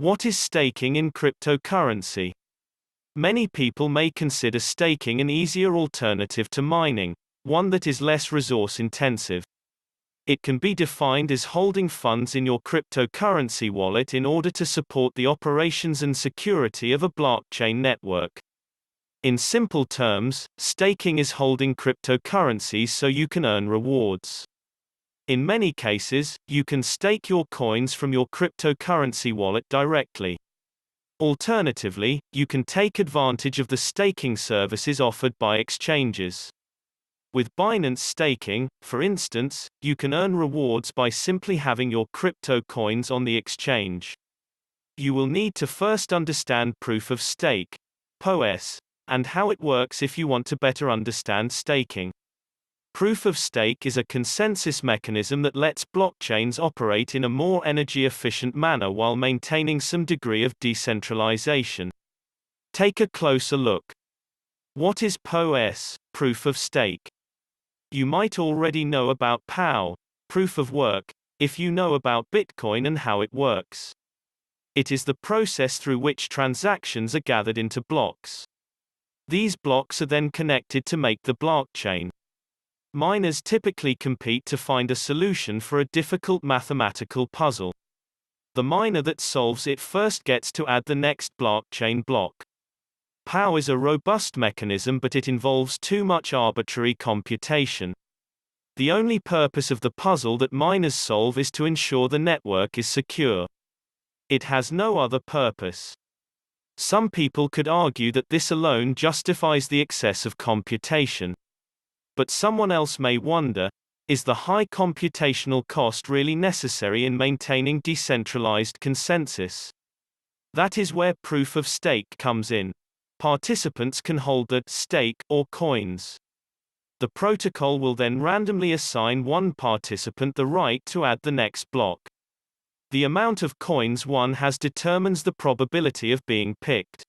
What is staking in cryptocurrency? Many people may consider staking an easier alternative to mining, one that is less resource intensive. It can be defined as holding funds in your cryptocurrency wallet in order to support the operations and security of a blockchain network. In simple terms, staking is holding cryptocurrencies so you can earn rewards. In many cases, you can stake your coins from your cryptocurrency wallet directly. Alternatively, you can take advantage of the staking services offered by exchanges. With Binance Staking, for instance, you can earn rewards by simply having your crypto coins on the exchange. You will need to first understand proof of stake, POS, and how it works if you want to better understand staking. Proof of stake is a consensus mechanism that lets blockchains operate in a more energy-efficient manner while maintaining some degree of decentralization. Take a closer look. What is POS, proof of stake? You might already know about POW, proof of work, if you know about Bitcoin and how it works. It is the process through which transactions are gathered into blocks. These blocks are then connected to make the blockchain. Miners typically compete to find a solution for a difficult mathematical puzzle. The miner that solves it first gets to add the next blockchain block. POW is a robust mechanism, but it involves too much arbitrary computation. The only purpose of the puzzle that miners solve is to ensure the network is secure. It has no other purpose. Some people could argue that this alone justifies the excess of computation. But someone else may wonder, is the high computational cost really necessary in maintaining decentralized consensus? That is where proof of stake comes in. Participants can hold the stake or coins. The protocol will then randomly assign one participant the right to add the next block. The amount of coins one has determines the probability of being picked.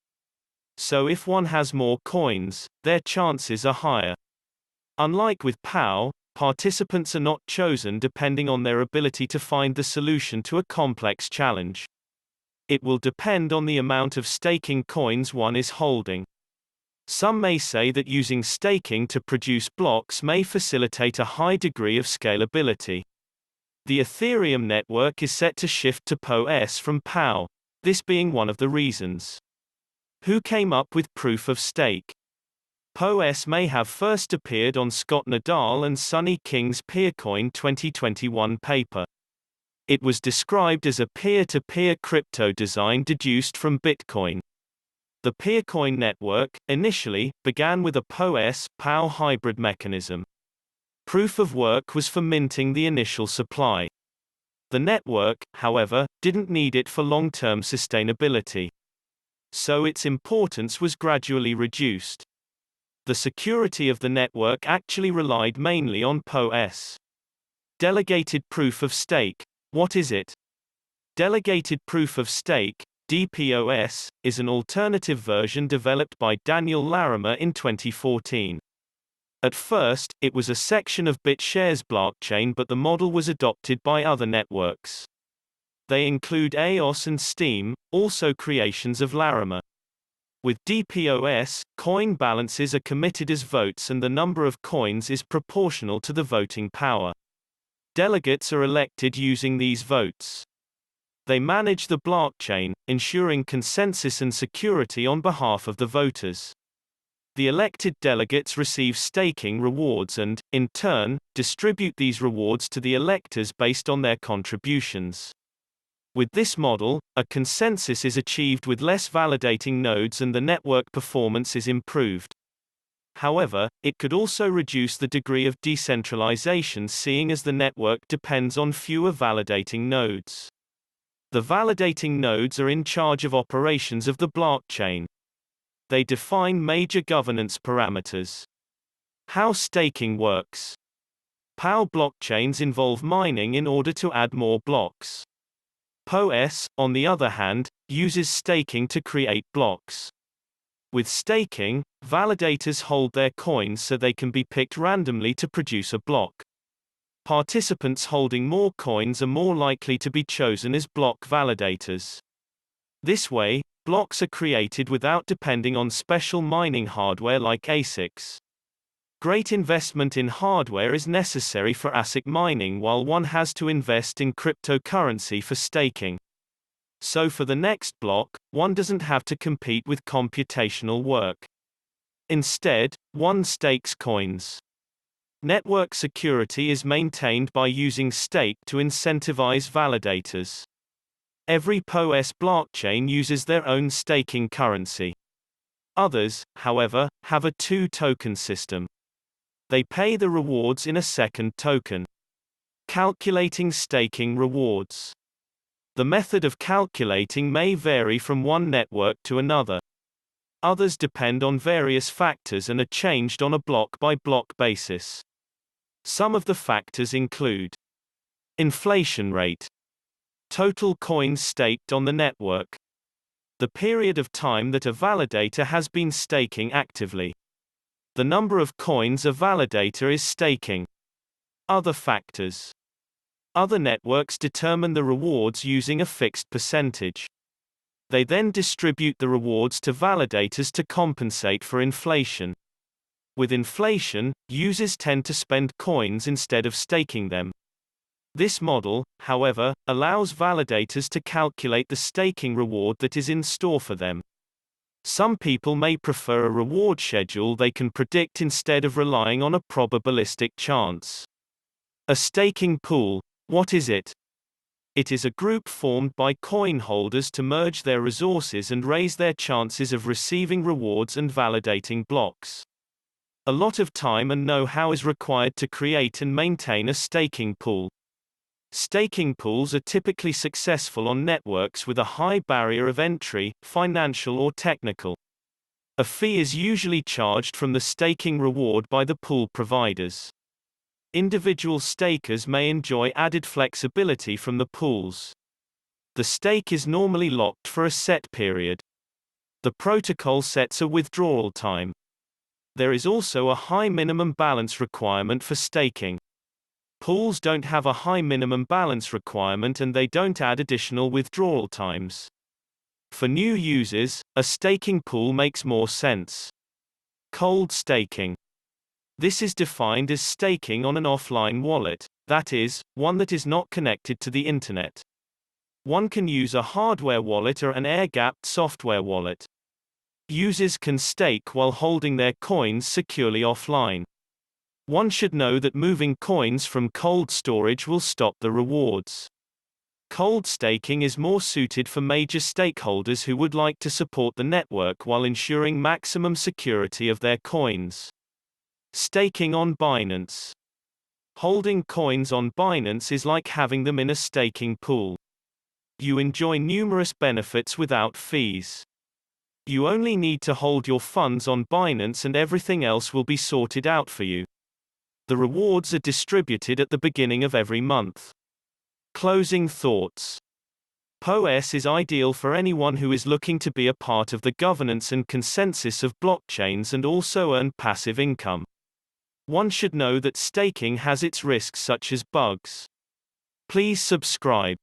So if one has more coins, their chances are higher. Unlike with POW, participants are not chosen depending on their ability to find the solution to a complex challenge. It will depend on the amount of staking coins one is holding. Some may say that using staking to produce blocks may facilitate a high degree of scalability. The Ethereum network is set to shift to POS from POW, this being one of the reasons. Who came up with proof of stake? POS may have first appeared on Scott Nadal and Sonny King's PeerCoin 2021 paper. It was described as a peer-to-peer crypto design deduced from Bitcoin. The PeerCoin network, initially, began with a POS-POW hybrid mechanism. Proof of work was for minting the initial supply. The network, however, didn't need it for long-term sustainability. So its importance was gradually reduced. The security of the network actually relied mainly on POS. Delegated proof of stake. What is it? Delegated proof of stake, DPoS, is an alternative version developed by Daniel Larimer in 2014. At first, it was a section of BitShares blockchain, but the model was adopted by other networks. They include EOS and Steem, also creations of Larimer. With DPoS, coin balances are committed as votes and the number of coins is proportional to the voting power. Delegates are elected using these votes. They manage the blockchain, ensuring consensus and security on behalf of the voters. The elected delegates receive staking rewards and, in turn, distribute these rewards to the electors based on their contributions. With this model, a consensus is achieved with less validating nodes and the network performance is improved. However, it could also reduce the degree of decentralization, seeing as the network depends on fewer validating nodes. The validating nodes are in charge of operations of the blockchain. They define major governance parameters. How staking works. POW blockchains involve mining in order to add more blocks. POS, on the other hand, uses staking to create blocks. With staking, validators hold their coins so they can be picked randomly to produce a block. Participants holding more coins are more likely to be chosen as block validators. This way, blocks are created without depending on special mining hardware like ASICs. Great investment in hardware is necessary for ASIC mining while one has to invest in cryptocurrency for staking. So for the next block, one doesn't have to compete with computational work. Instead, one stakes coins. Network security is maintained by using stake to incentivize validators. Every POS blockchain uses their own staking currency. Others, however, have a two-token system. They pay the rewards in a second token. Calculating staking rewards. The method of calculating may vary from one network to another. Others depend on various factors and are changed on a block-by-block basis. Some of the factors include inflation rate, total coins staked on the network, the period of time that a validator has been staking actively, the number of coins a validator is staking. Other factors. Other networks determine the rewards using a fixed percentage. They then distribute the rewards to validators to compensate for inflation. With inflation, users tend to spend coins instead of staking them. This model, however, allows validators to calculate the staking reward that is in store for them. Some people may prefer a reward schedule they can predict instead of relying on a probabilistic chance. A staking pool, what is it? It is a group formed by coin holders to merge their resources and raise their chances of receiving rewards and validating blocks. A lot of time and know-how is required to create and maintain a staking pool. Staking pools are typically successful on networks with a high barrier of entry, financial or technical. A fee is usually charged from the staking reward by the pool providers. Individual stakers may enjoy added flexibility from the pools. The stake is normally locked for a set period. The protocol sets a withdrawal time. There is also a high minimum balance requirement for staking. Pools don't have a high minimum balance requirement and they don't add additional withdrawal times. For new users, a staking pool makes more sense. Cold staking. This is defined as staking on an offline wallet, that is, one that is not connected to the internet. One can use a hardware wallet or an air-gapped software wallet. Users can stake while holding their coins securely offline. One should know that moving coins from cold storage will stop the rewards. Cold staking is more suited for major stakeholders who would like to support the network while ensuring maximum security of their coins. Staking on Binance. Holding coins on Binance is like having them in a staking pool. You enjoy numerous benefits without fees. You only need to hold your funds on Binance and everything else will be sorted out for you. The rewards are distributed at the beginning of every month. Closing thoughts. POS is ideal for anyone who is looking to be a part of the governance and consensus of blockchains and also earn passive income. One should know that staking has its risks such as bugs. Please subscribe.